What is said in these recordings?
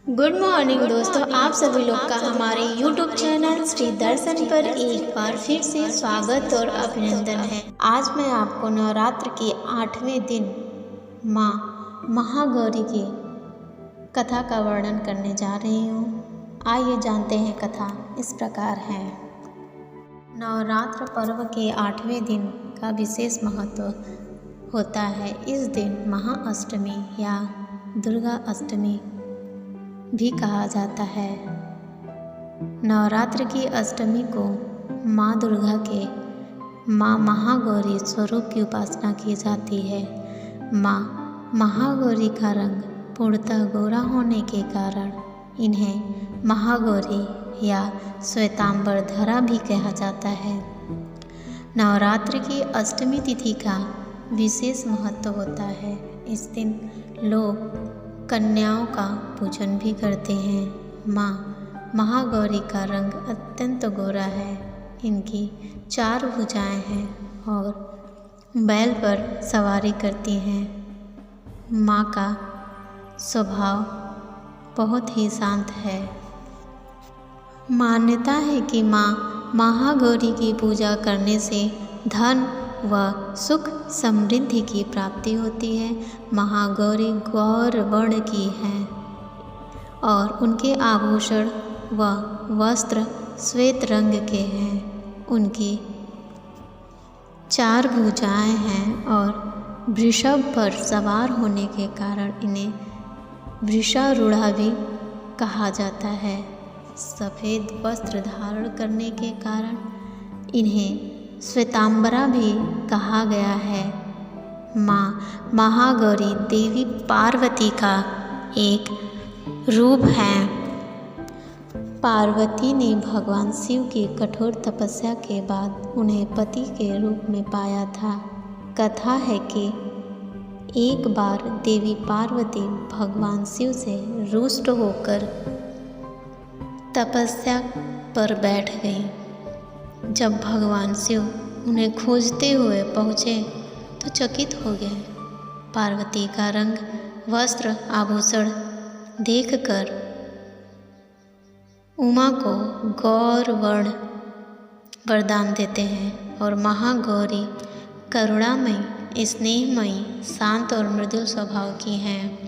Good morning दोस्तों, आप सभी लोग का हमारे YouTube चैनल श्री दर्शन पर एक बार फिर से स्वागत और अभिनंदन है। आज मैं आपको नवरात्र के 8वें दिन माँ महागौरी की कथा का वर्णन करने जा रही हूँ। आइए जानते हैं कथा इस प्रकार है। नवरात्र पर्व के 8वें दिन का विशेष महत्व होता है। इस दिन महाअष्टमी या दुर्गा अष्टमी भी कहा जाता है। नवरात्र की अष्टमी को माँ दुर्गा के माँ महागौरी स्वरूप की उपासना की जाती है। माँ महागौरी का रंग पूर्णतः गोरा होने के कारण इन्हें महागौरी या श्वेतांबर धरा भी कहा जाता है। नवरात्र की अष्टमी तिथि का विशेष महत्व होता है। इस दिन लोग कन्याओं का पूजन भी करते हैं। माँ महागौरी का रंग अत्यंत गोरा है। इनकी 4 भुजाएं हैं और बैल पर सवारी करती हैं। माँ का स्वभाव बहुत ही शांत है। मान्यता है कि माँ महागौरी की पूजा करने से धन व सुख समृद्धि की प्राप्ति होती है। महागौरी गौर वर्ण की हैं और उनके आभूषण व वस्त्र श्वेत रंग के हैं। उनकी 4 भुजाएं हैं और वृषभ पर सवार होने के कारण इन्हें वृषारूढ़ा भी कहा जाता है। सफ़ेद वस्त्र धारण करने के कारण इन्हें श्वेतांबरा भी कहा गया है। माँ महागौरी देवी पार्वती का एक रूप है। पार्वती ने भगवान शिव की कठोर तपस्या के बाद उन्हें पति के रूप में पाया था। कथा है कि एक बार देवी पार्वती भगवान शिव से रुष्ट होकर तपस्या पर बैठ गई। जब भगवान शिव उन्हें खोजते हुए पहुँचे तो चकित हो गए। पार्वती का रंग वस्त्र आभूषण देखकर उमा को गौर वर्ण वरदान देते हैं और महागौरी करुणामयी, स्नेहमयी, शांत और मृदुल स्वभाव की हैं।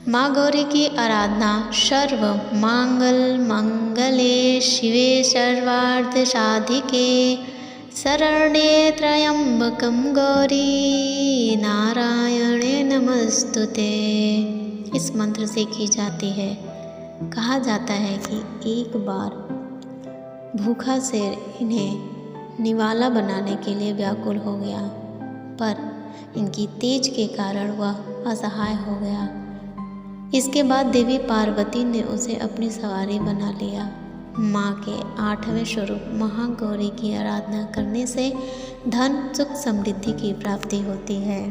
माँ गौरी की आराधना सर्व मंगल मंगले शिवे सर्वार्थ साधिके शरण्ये त्र्यंबकं गौरी नारायणे नमस्तुते इस मंत्र से की जाती है। कहा जाता है कि एक बार भूखा शेर इन्हें निवाला बनाने के लिए व्याकुल हो गया, पर इनकी तेज के कारण वह असहाय हो गया। इसके बाद देवी पार्वती ने उसे अपनी सवारी बना लिया। माँ के 8वें स्वरूप महागौरी की आराधना करने से धन सुख समृद्धि की प्राप्ति होती है।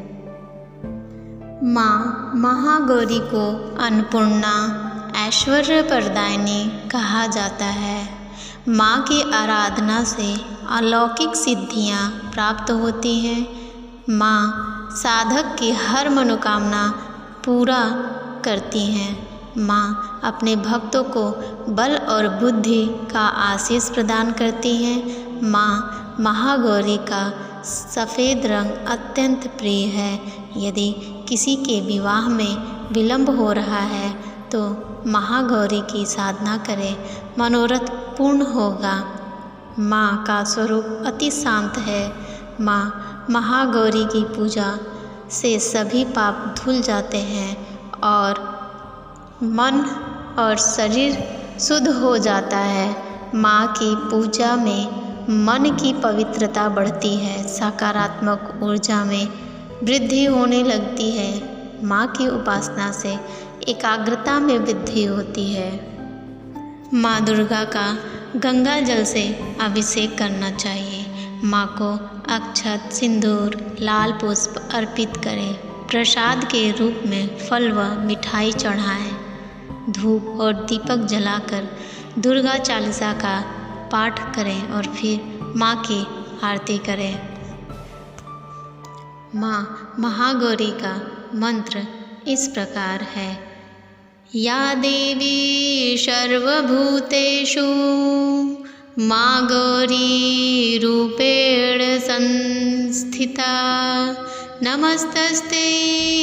माँ महागौरी को अन्नपूर्णा ऐश्वर्य प्रदायिनी कहा जाता है। माँ की आराधना से अलौकिक सिद्धियाँ प्राप्त होती हैं। माँ साधक की हर मनोकामना पूरा करती हैं। माँ अपने भक्तों को बल और बुद्धि का आशीष प्रदान करती हैं। माँ महागौरी का सफ़ेद रंग अत्यंत प्रिय है। यदि किसी के विवाह में विलंब हो रहा है तो महागौरी की साधना करें, मनोरथ पूर्ण होगा। माँ का स्वरूप अति शांत है। माँ महागौरी की पूजा से सभी पाप धुल जाते हैं और मन और शरीर शुद्ध हो जाता है। माँ की पूजा में मन की पवित्रता बढ़ती है, सकारात्मक ऊर्जा में वृद्धि होने लगती है। माँ की उपासना से एकाग्रता में वृद्धि होती है। माँ दुर्गा का गंगा जल से अभिषेक करना चाहिए। माँ को अक्षत, सिंदूर, लाल पुष्प अर्पित करें। प्रसाद के रूप में फल व मिठाई चढ़ाएं। धूप और दीपक जलाकर दुर्गा चालीसा का पाठ करें और फिर माँ की आरती करें। माँ महागौरी का मंत्र इस प्रकार है। या देवी सर्वभूतेषु माँ गौरी रूपेण संस्थिता नमस्तस्ते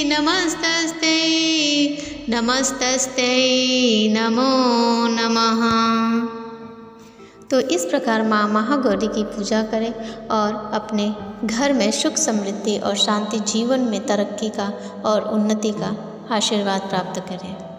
नमस्तस्ते नमस्तस्ते नमो नमः। तो इस प्रकार माँ महागौरी की पूजा करें और अपने घर में सुख समृद्धि और शांति, जीवन में तरक्की का और उन्नति का आशीर्वाद प्राप्त करें।